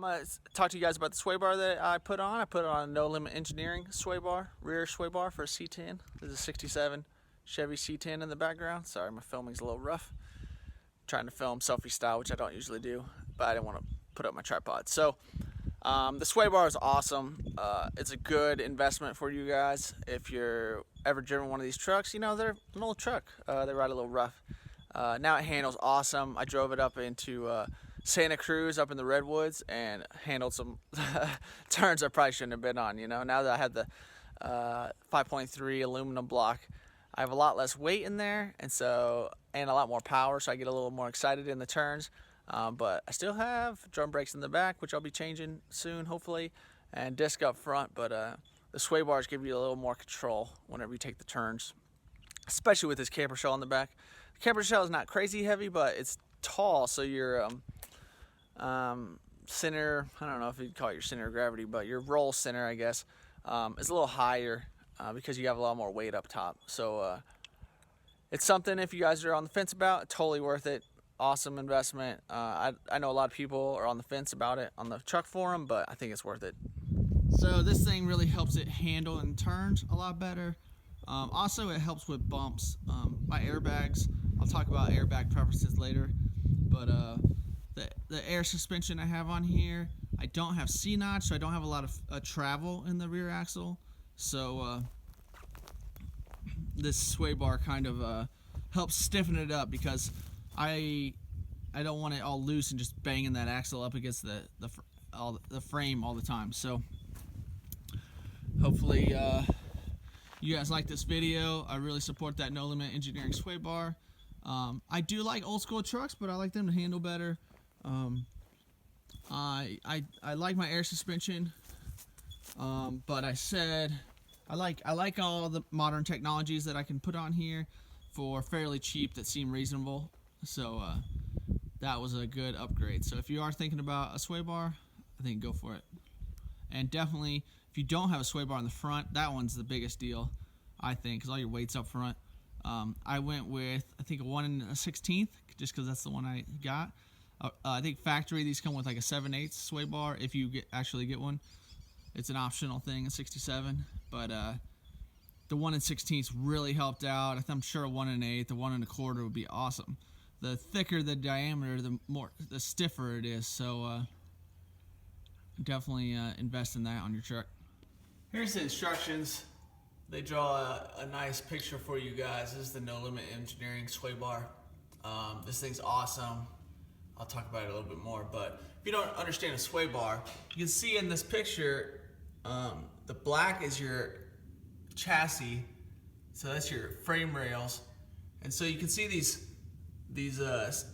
going to talk to you guys about the sway bar that I put on. I put it on a No Limit Engineering sway bar, rear sway bar for a C10. There's a 67 Chevy C10 in the background. Sorry, my filming's a little rough. I'm trying to film selfie style, which I don't usually do, but I didn't want to put up my tripod. So the sway bar is awesome. It's a good investment for you guys. If you're ever driven one of these trucks, you know, they're an old truck. They ride a little rough. Now it handles awesome. I drove it up into Santa Cruz up in the Redwoods and handled some turns I probably shouldn't have been on. You know, now that I have the 5.3 aluminum block, I have a lot less weight in there, and a lot more power, so I get a little more excited in the turns. But I still have drum brakes in the back, which I'll be changing soon, hopefully, and disc up front. But the sway bars give you a little more control whenever you take the turns, especially with this camper shell on the back. The camper shell is not crazy heavy, but it's tall, so your center, I don't know if you'd call it your center of gravity, but your roll center, I guess, is a little higher because you have a lot more weight up top. So it's something, if you guys are on the fence about, totally worth it. Awesome investment. I know a lot of people are on the fence about it on the truck forum, but I think it's worth it. So this thing really helps it handle and turns a lot better. Also, it helps with bumps. My airbags, I'll talk about airbag preferences later, but the air suspension I have on here, I don't have C-notch, so I don't have a lot of travel in the rear axle. So this sway bar kind of helps stiffen it up, because I don't want it all loose and just banging that axle up against the frame all the time. So hopefully you guys like this video. I really support that No Limit Engineering sway bar. I do like old school trucks, but I like them to handle better. I like my air suspension, but I like all the modern technologies that I can put on here for fairly cheap that seem reasonable. So that was a good upgrade. So if you are thinking about a sway bar, I think go for it. And definitely, if you don't have a sway bar in the front, that one's the biggest deal, I think, because all your weight's up front. I went with, I think, a 1 1/16, just because that's the one I got. I think factory, these come with like a 7/8 sway bar if you actually get one. It's an optional thing, a 67, but the 1 1/16 really helped out. I'm sure a 1 1/8, the 1 1/4 would be awesome. The thicker the diameter, the stiffer it is. So definitely invest in that on your truck. Here's the instructions. They draw a nice picture for you guys. This is the No Limit Engineering sway bar. This thing's awesome. I'll talk about it a little bit more, but if you don't understand a sway bar, you can see in this picture, the black is your chassis, so that's your frame rails, and so you can see these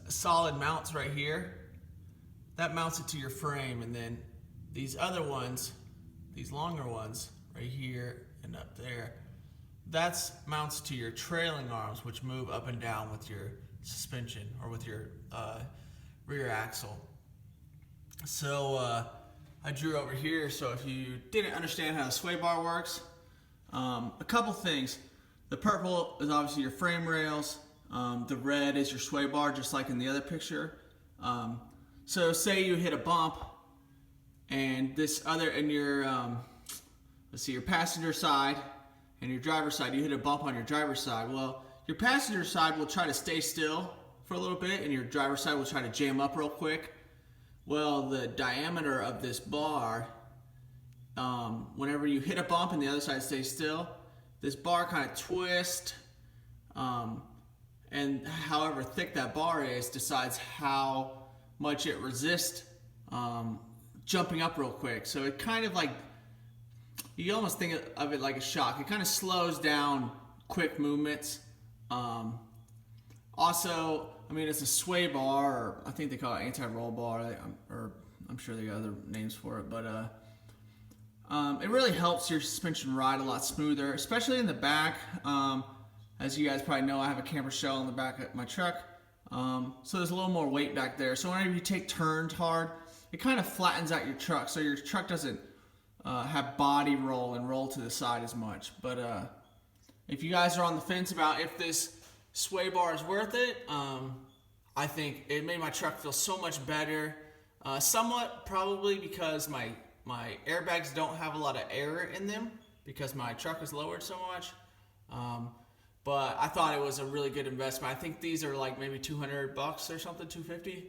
solid mounts right here. That mounts it to your frame, and then these other ones, these longer ones right here and up there, that's mounts to your trailing arms, which move up and down with your suspension or with your rear axle. So I drew over here, so if you didn't understand how the sway bar works, a couple things. The purple is obviously your frame rails. The red is your sway bar, just like in the other picture. So say you hit a bump, and your passenger side and your driver's side, you hit a bump on your driver's side. Well, your passenger side will try to stay still for a little bit, and your driver's side will try to jam up real quick. Well, the diameter of this bar, whenever you hit a bump and the other side stays still, this bar kind of twists, and however thick that bar is decides how much it resists jumping up real quick. So it kind of like, you almost think of it like a shock. It kind of slows down quick movements. Also, I mean, it's a sway bar, or I think they call it anti-roll bar, or I'm sure they got other names for it, but it really helps your suspension ride a lot smoother, especially in the back. As you guys probably know, I have a camper shell in the back of my truck, so there's a little more weight back there. So whenever you take turns hard, it kind of flattens out your truck, so your truck doesn't have body roll and roll to the side as much. But if you guys are on the fence about if this sway bar is worth it, I think it made my truck feel so much better. Somewhat, probably because my airbags don't have a lot of air in them because my truck is lowered so much. But I thought it was a really good investment. I think these are like maybe $200 or something, $250.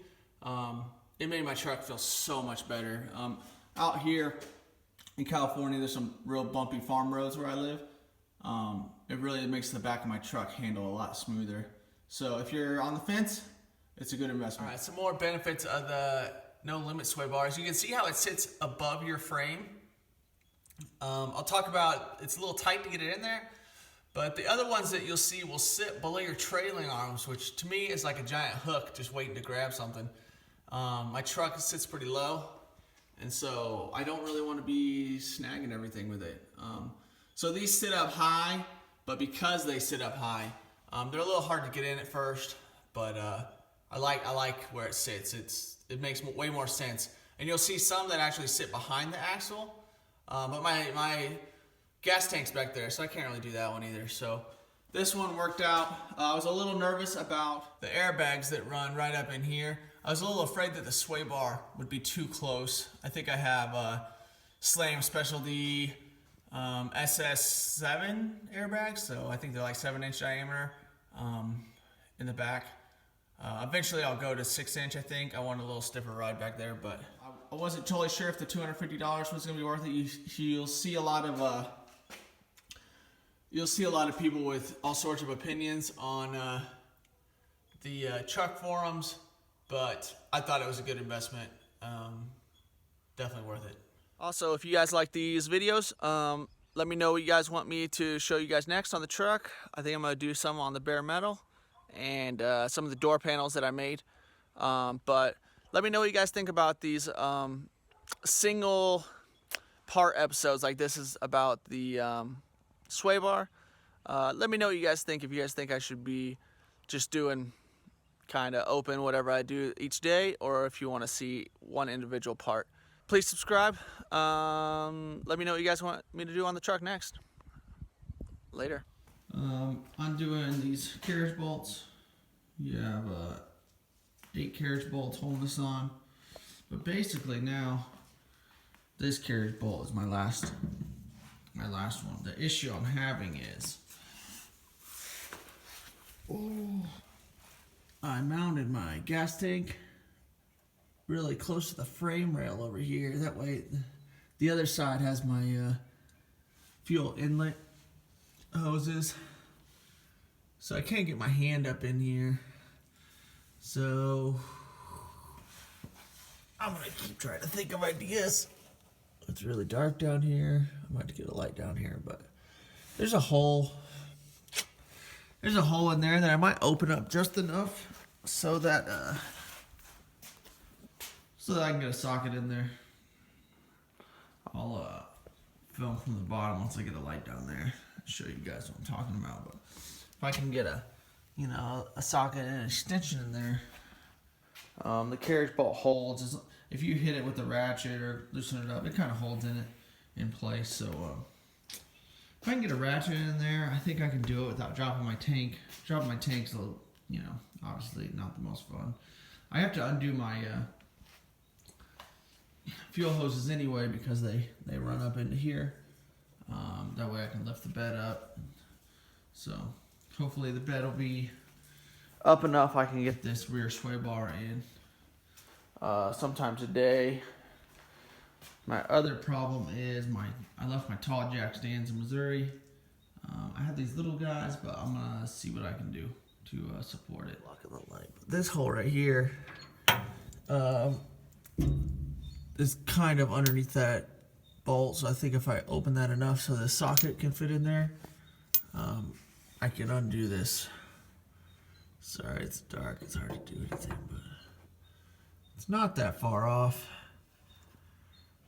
It made my truck feel so much better. Out here in California, there's some real bumpy farm roads where I live. It really makes the back of my truck handle a lot smoother. So if you're on the fence, it's a good investment. All right, some more benefits of the No Limit sway bars. You can see how it sits above your frame. I'll talk about, it's a little tight to get it in there, but the other ones that you'll see will sit below your trailing arms, which to me is like a giant hook just waiting to grab something. My truck sits pretty low, and so I don't really want to be snagging everything with it. So these sit up high, but because they sit up high, they're a little hard to get in at first, but I like where it sits. It makes way more sense. And you'll see some that actually sit behind the axle, but my gas tank's back there, so I can't really do that one either. So this one worked out. I was a little nervous about the airbags that run right up in here. I was a little afraid that the sway bar would be too close. I think I have Slam Specialty SS7 airbags, so I think they're like 7-inch diameter in the back. Eventually I'll go to 6-inch, I think. I want a little stiffer ride back there, but I wasn't totally sure if the $250 was going to be worth it. You'll see a lot of people with all sorts of opinions on the truck forums, but I thought it was a good investment. Definitely worth it. Also, if you guys like these videos, let me know what you guys want me to show you guys next on the truck. I think I'm going to do some on the bare metal and some of the door panels that I made. But let me know what you guys think about these single part episodes. Like this is about the sway bar. Let me know what you guys think. If you guys think I should be just doing kind of open whatever I do each day, or if you want to see one individual part. Please subscribe. Let me know what you guys want me to do on the truck next. Later. I'm doing these carriage bolts. You have 8 carriage bolts holding this on, but basically now this carriage bolt is my last one. The issue I'm having is, I mounted my gas tank really close to the frame rail over here. That way the other side has my fuel inlet hoses. So I can't get my hand up in here. So I'm gonna keep trying to think of ideas. It's really dark down here. I might have to get a light down here, but there's a hole. There's a hole in there that I might open up just enough so that I can get a socket in there. I'll film from the bottom once I get a light down there. Show you guys what I'm talking about. But if I can get a socket and an extension in there, the carriage bolt holds. If you hit it with a ratchet or loosen it up, it kind of holds in place. So if I can get a ratchet in there, I think I can do it without dropping my tank. Dropping my tank's a little, obviously not the most fun. I have to undo my fuel hoses anyway because they run up into here. That way I can lift the bed up. So hopefully the bed will be up enough I can get this rear sway bar in sometime today. My other problem is I left my tall jack stands in Missouri. I have these little guys, but I'm gonna see what I can do to support it. Locking the light. This hole right here is kind of underneath that bolt, so I think if I open that enough so the socket can fit in there, I can undo this. Sorry, it's dark, it's hard to do anything, but it's not that far off.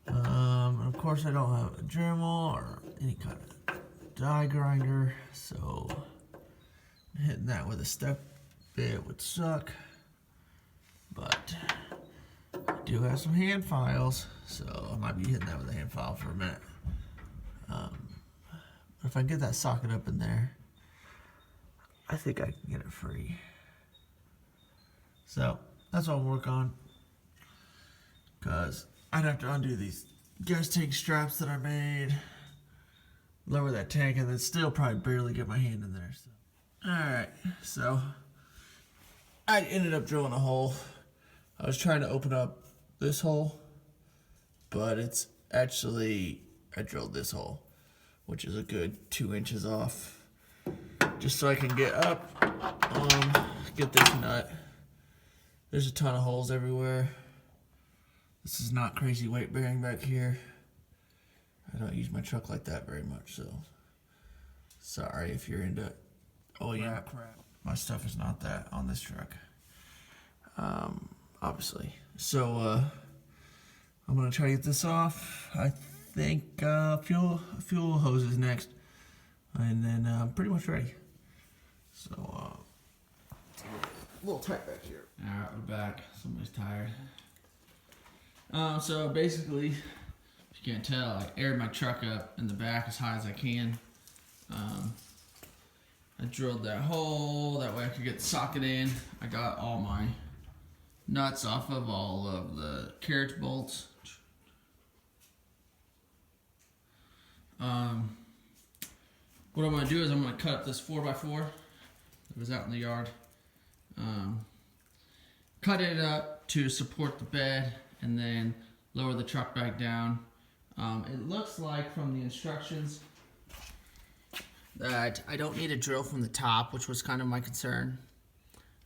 And of course I don't have a Dremel or any kind of die grinder, so hitting that with a step bit would suck, but I do have some hand files, so I might be hitting that with a hand file for a minute. But if I can get that socket up in there, I think I can get it free. So that's what I'll work on. because I'd have to undo these gas tank straps that I made, lower that tank, and then still probably barely get my hand in there. So. Alright, so I ended up drilling a hole. I was trying to open up this hole, but it's actually, I drilled this hole, which is a good 2 inches off, just so I can get up, get this nut. There's a ton of holes everywhere. This is not crazy weight bearing back here. I don't use my truck like that very much, so sorry if you're into crap. My stuff is not that on this truck, obviously. So I'm gonna try to get this off. I think fuel hose is next, and then I'm pretty much ready. So it's a little tight back here. All right, we're back. Somebody's tired. So basically, if you can't tell, I aired my truck up in the back as high as I can. I drilled that hole, that way I could get the socket in. I got all my nuts off of all of the carriage bolts. What I'm going to do is I'm going to cut up this 4x4 that was out in the yard. Cut it up to support the bed and then lower the truck back down. It looks like from the instructions that I don't need a drill from the top, which was kind of my concern.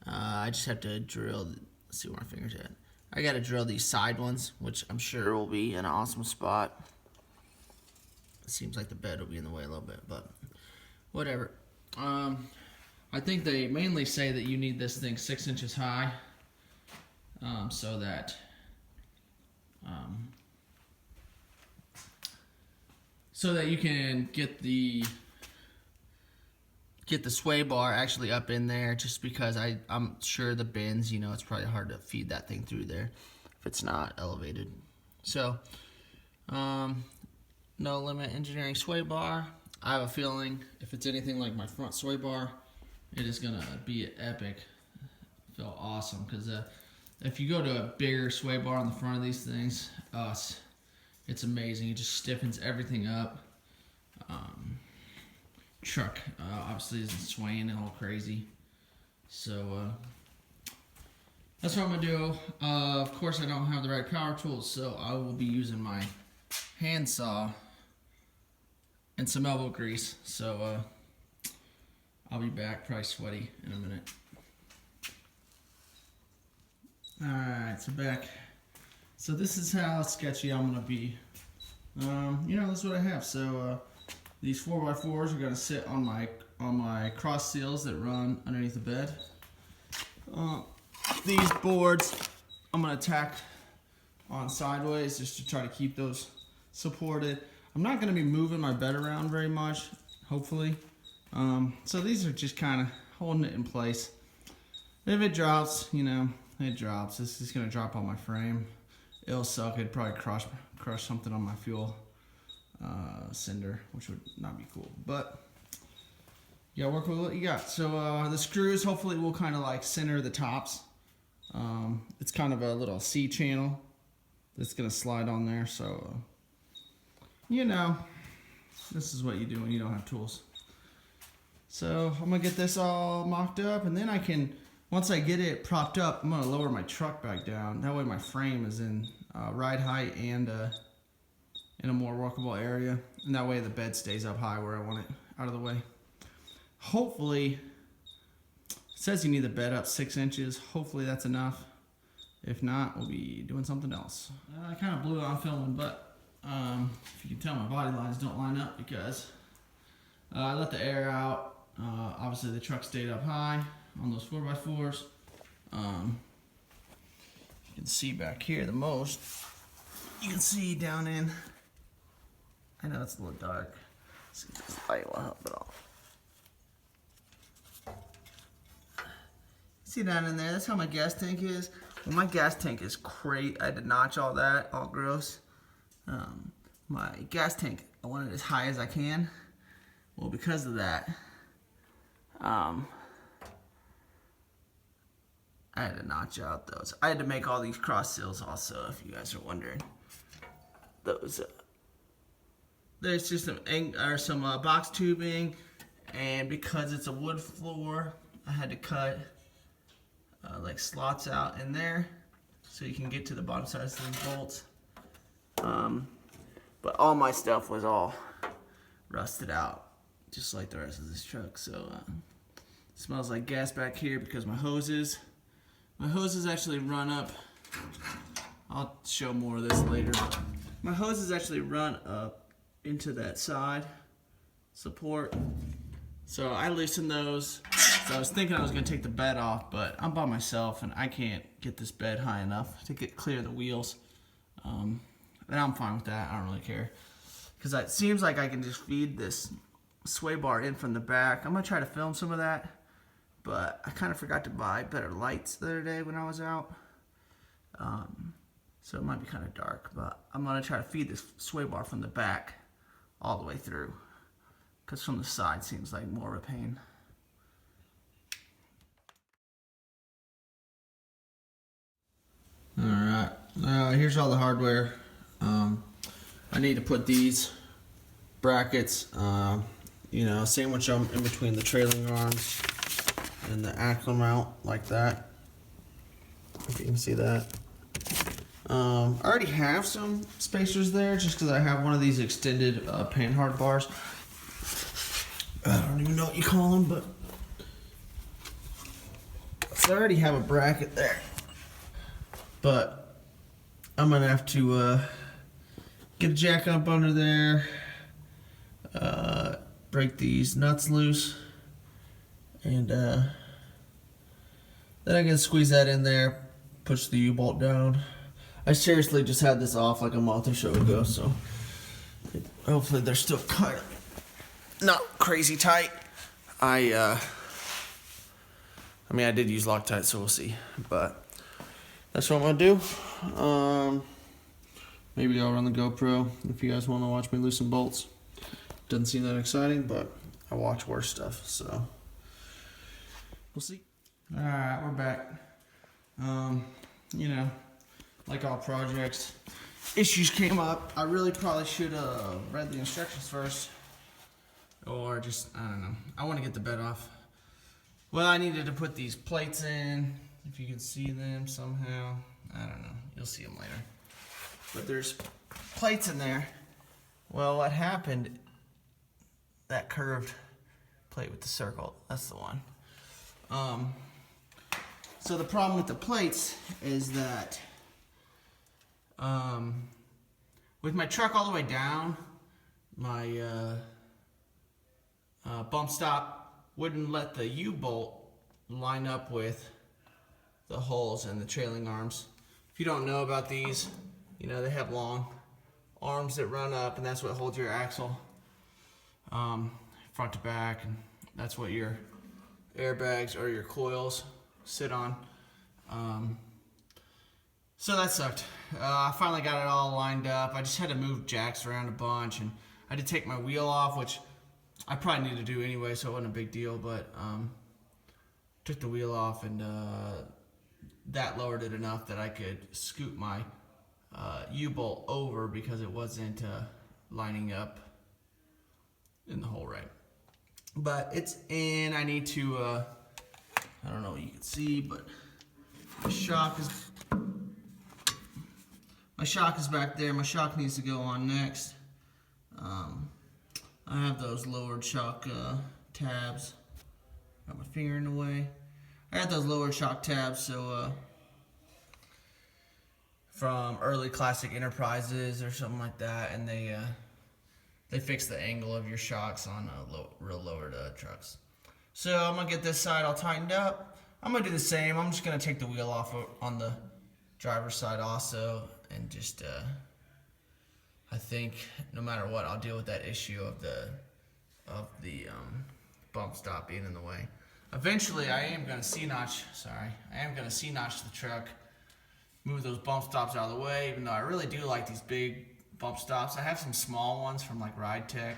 I just have to drill, let's see where my finger's at. I got to drill these side ones, which I'm sure will be an awesome spot. It seems like the bed will be in the way a little bit, but whatever. I think they mainly say that you need this thing 6 inches high, so that you can get the sway bar actually up in there, just because I'm sure the bins, you know, it's probably hard to feed that thing through there if it's not elevated. So No Limit Engineering sway bar. I have a feeling if it's anything like my front sway bar, it is gonna be epic. Feel awesome, because if you go to a bigger sway bar on the front of these things, it's amazing. It just stiffens everything up. Truck obviously isn't swaying all crazy, so that's what I'm gonna do. Of course, I don't have the right power tools, so I will be using my hand saw and some elbow grease. So I'll be back, probably sweaty in a minute. Alright, so back. So this is how sketchy I'm gonna be. You know, this is what I have. So these 4x4s are gonna sit on my cross seals that run underneath the bed. These boards I'm gonna tack on sideways just to try to keep those supported. I'm not gonna be moving my bed around very much, hopefully. So these are just kind of holding it in place. If it drops, you know, it drops. This is gonna drop on my frame. It'll suck. It'd probably crush something on my fuel cinder, which would not be cool. But yeah, work with what you got. So the screws hopefully will kind of like center the tops. It's kind of a little C channel that's gonna slide on there. So you know, this is what you do when you don't have tools. So I'm gonna get this all mocked up, and then I can, once I get it propped up, I'm gonna lower my truck back down. That way my frame is in ride height and in a more workable area, and that way the bed stays up high where I want it, out of the way. Hopefully, it says you need the bed up 6 inches. Hopefully that's enough. If not, we'll be doing something else. I kind of blew it on filming, but if you can tell, my body lines don't line up because I let the air out. Obviously the truck stayed up high on those 4x4s. You can see back here the most. You can see down in, I know it's a little dark. Let's see if this light will help it all. See down in there, that's how my gas tank is. Well, my gas tank is great. I had to notch all that, all gross. My gas tank, I want it as high as I can. Well, because of that, I I had to notch out those. I had to make all these cross seals also, if you guys are wondering. Those, there's just some box tubing, and because it's a wood floor, I had to cut like slots out in there so you can get to the bottom sides of these bolts. But all my stuff was all rusted out, just like the rest of this truck. So it smells like gas back here because my hoses actually run up. I'll show more of this later. But my hoses actually run up into that side support. So I loosened those. So I was thinking I was gonna take the bed off, but I'm by myself and I can't get this bed high enough to clear the wheels. And I'm fine with that. I don't really care. Because it seems like I can just feed this sway bar in from the back. I'm gonna try to film some of that, but I kind of forgot to buy better lights the other day when I was out. So it might be kind of dark, but I'm gonna try to feed this sway bar from the back all the way through. Because from the side seems like more of a pain. Alright, here's all the hardware. I need to put these brackets, sandwich them in between the trailing arms and the axle mount like that. If you can see that. I already have some spacers there just because I have one of these extended panhard bars. I don't even know what you call them, but so I already have a bracket there. But I'm gonna have to get a jack up under there, break these nuts loose, and then I can squeeze that in there, push the U-bolt down. I seriously just had this off like a month or so ago, so hopefully they're still kind of not crazy tight. I did use Loctite, so we'll see, but that's what I'm gonna do. Maybe I'll run the GoPro if you guys want to watch me loosen bolts. Doesn't seem that exciting, but I watch worse stuff, so we'll see. All right, we're back. Like all projects, issues came up. I really probably should have read the instructions first, or just, I don't know. I want to get the bed off. Well, I needed to put these plates in. If you can see them somehow, I don't know. You'll see them later. But there's plates in there. Well, what happened? That curved plate with the circle. That's the one. So the problem with the plates is that with my truck all the way down, my bump stop wouldn't let the U-bolt line up with the holes in the trailing arms. If you don't know about these, they have long arms that run up, and that's what holds your axle front to back, and that's what your airbags or your coils sit on. So that sucked. I finally got it all lined up. I just had to move jacks around a bunch, and I had to take my wheel off, which I probably need to do anyway, so it wasn't a big deal, but took the wheel off, and that lowered it enough that I could scoot my U-bolt over because it wasn't lining up in the hole right. But it's in. I need to, I don't know what you can see, but my shock is back there. My shock needs to go on next. I have those lowered shock tabs. Got my finger in the way. I got those lowered shock tabs, so from early classic Enterprises or something like that, and they fix the angle of your shocks on real lowered trucks. So I'm gonna get this side all tightened up. I'm gonna do the same. I'm just gonna take the wheel off on the driver's side also, and just I think no matter what, I'll deal with that issue of the bump stop being in the way. Eventually, I am gonna C-notch the truck, move those bump stops out of the way, even though I really do like these big bump stops. I have some small ones from like Ride Tech,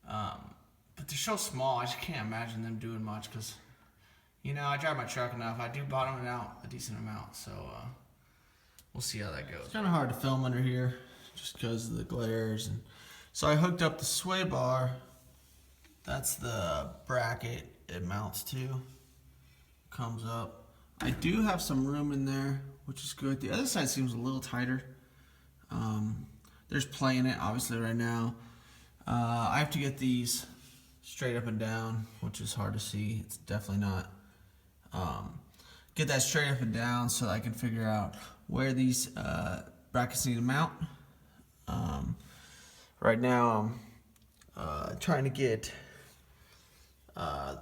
but they're so small, I just can't imagine them doing much because, You know, I drive my truck enough. I do bottom it out a decent amount, so we'll see how that goes. It's kind of hard to film under here just because of the glares. And so I hooked up the sway bar. That's the bracket it mounts to. Comes up. I do have some room in there, which is good. The other side seems a little tighter. There's play in it, obviously, right now. I have to get these straight up and down, which is hard to see. It's definitely not. Get that straight up and down so I can figure out where these brackets need to mount. Right now I'm trying to get the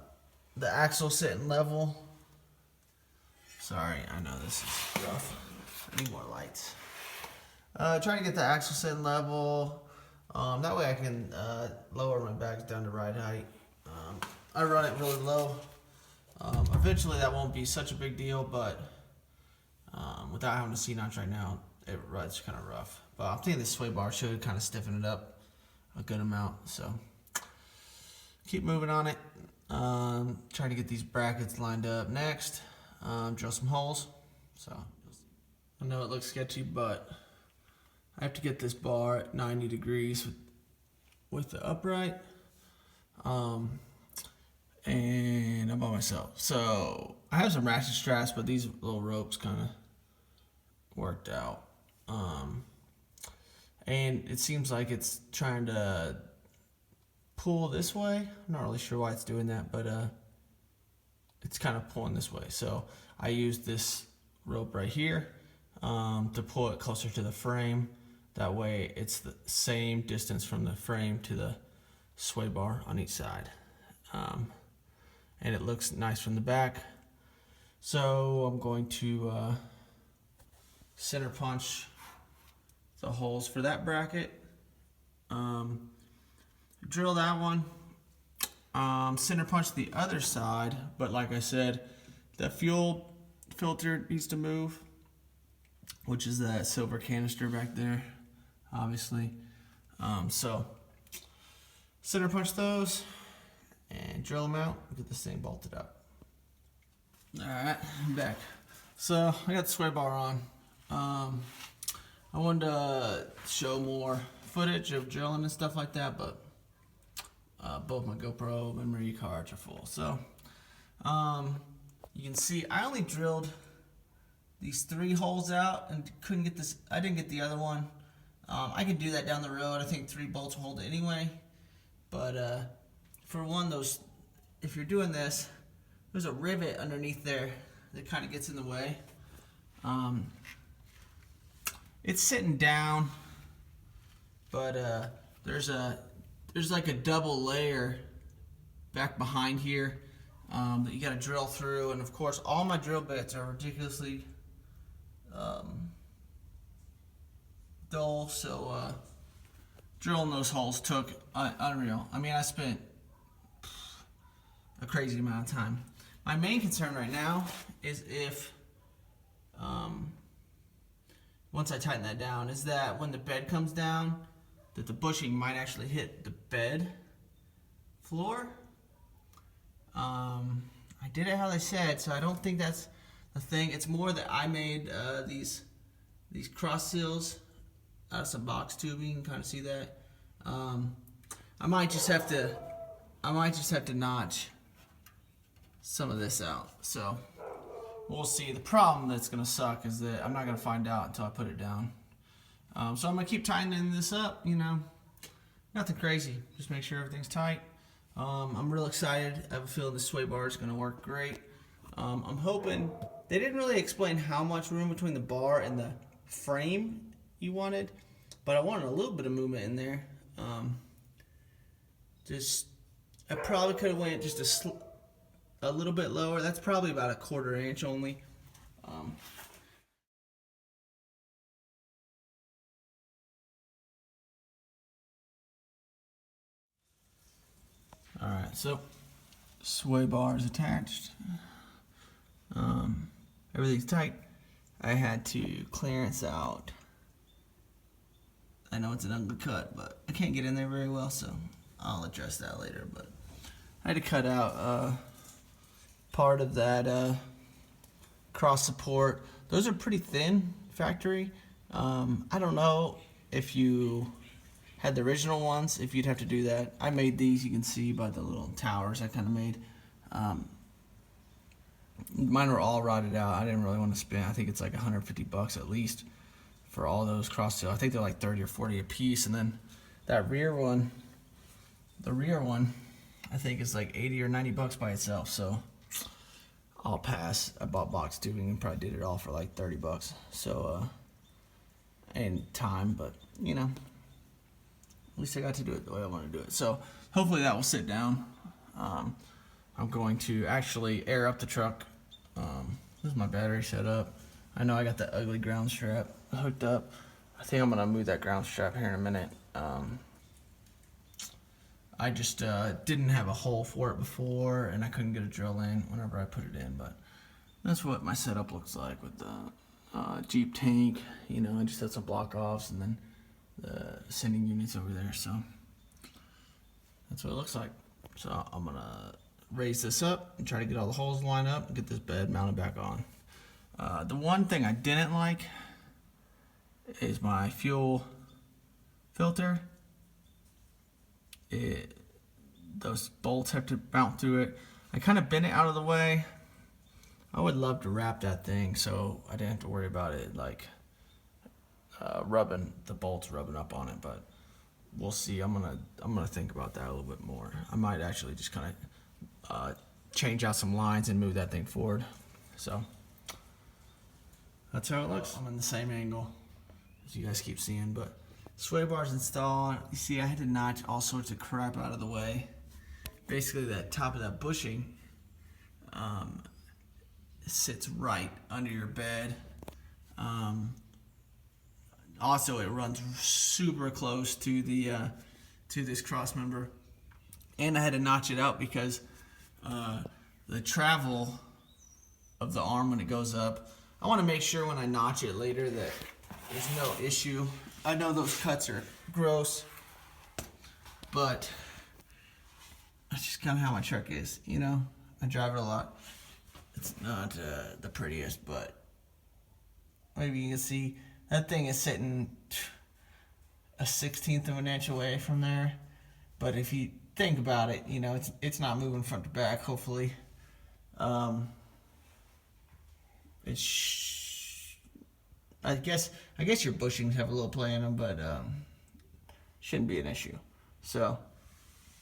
axle sitting level. Sorry, I know this is rough. I need more lights. Trying to get the axle sitting level. That way I can lower my bags down to ride height. I run it really low. Eventually that won't be such a big deal, but without having a C-notch right now, it rides kind of rough. But I'm thinking this sway bar should kind of stiffen it up a good amount. So keep moving on it. Trying to get these brackets lined up next. Drill some holes. So I know it looks sketchy, but I have to get this bar at 90 degrees with the upright. And I'm by myself. So I have some ratchet straps, but these little ropes kind of worked out. And it seems like it's trying to pull this way. I'm not really sure why it's doing that, but it's kind of pulling this way. So I used this rope right here to pull it closer to the frame. That way it's the same distance from the frame to the sway bar on each side. And it looks nice from the back. So I'm going to center punch the holes for that bracket. Drill that one. Center punch the other side, but like I said, the fuel filter needs to move, which is that silver canister back there, obviously. So center punch those and drill them out and get this thing bolted up. Alright, I'm back. So I got the sway bar on. I wanted to show more footage of drilling and stuff like that, but both my GoPro memory cards are full. So you can see I only drilled these 3 holes out and couldn't get this. I didn't get the other one. I could do that down the road. I think 3 bolts will hold it anyway. But for one, if you're doing this, there's a rivet underneath there that kind of gets in the way. It's sitting down, but there's like a double layer back behind here that you got to drill through, and of course all my drill bits are ridiculously dull, so drilling those holes took unreal. I mean, I spent a crazy amount of time. My main concern right now is if once I tighten that down, is that when the bed comes down, that the bushing might actually hit the bed floor. I did it how they said, so I don't think that's the thing. It's more that I made these cross seals out of some box tubing. You can kind of see that. I might just have to notch some of this out. So we'll see. The problem that's gonna suck is that I'm not gonna find out until I put it down. So I'm gonna keep tightening this up, you know, nothing crazy, just make sure everything's tight. I'm real excited. I have a feeling the sway bar is gonna work great. I'm hoping, they didn't really explain how much room between the bar and the frame you wanted, but I wanted a little bit of movement in there. I probably could have went just a little bit lower. That's probably about a 1/4 inch only. Alright, so sway bar is attached. Everything's tight. I had to clearance out. I know it's an ugly cut, but I can't get in there very well, so I'll address that later. But I had to cut out part of that cross support. Those are pretty thin factory. I don't know if you had the original ones, if you'd have to do that. I made these, you can see by the little towers I kind of made. Mine were all rotted out. I didn't really want to spend, I think it's like $150 at least for all those cross seal. I think they're like 30 or 40 a piece. And then that rear one, the rear one, I think is like 80 or 90 bucks by itself. So I'll pass. I bought box tubing and probably did it all for like 30 bucks. So, and time, but you know, at least I got to do it the way I want to do it. So hopefully that will sit down. I'm going to actually air up the truck. This is my battery set up. I know I got the ugly ground strap hooked up. I think I'm gonna move that ground strap here in a minute. I just didn't have a hole for it before, and I couldn't get a drill in whenever I put it in. But that's what my setup looks like with the Jeep tank. You know, I just had some block offs and then the sending units over there. So that's what it looks like. So I'm gonna raise this up and try to get all the holes lined up and get this bed mounted back on. The one thing I didn't like is my fuel filter. Those bolts have to mount through it. I kind of bent it out of the way. I would love to wrap that thing so I didn't have to worry about it like the bolts rubbing up on it, but we'll see. I'm gonna think about that a little bit more. I might actually just kind of change out some lines and move that thing forward. So that's how it looks. I'm in the same angle as you guys keep seeing, but sway bars installed. You see, I had to notch all sorts of crap out of the way. Basically, that top of that bushing sits right under your bed. Also, it runs super close to the to this cross member, and I had to notch it out because the travel of the arm when it goes up. I want to make sure when I notch it later that there's no issue. I know those cuts are gross, but that's just kind of how my truck is, you know? I drive it a lot. It's not the prettiest, but maybe you can see that thing is sitting a 1/16 of an inch away from there. But if you think about it, you know, it's not moving front to back, hopefully. I guess your bushings have a little play in them, but shouldn't be an issue. So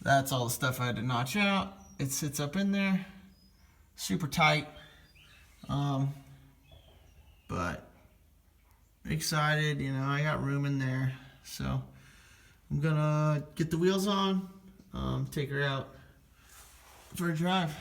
that's all the stuff I had to notch out. It sits up in there, super tight. But excited, you know, I got room in there. So I'm gonna get the wheels on, take her out for a drive.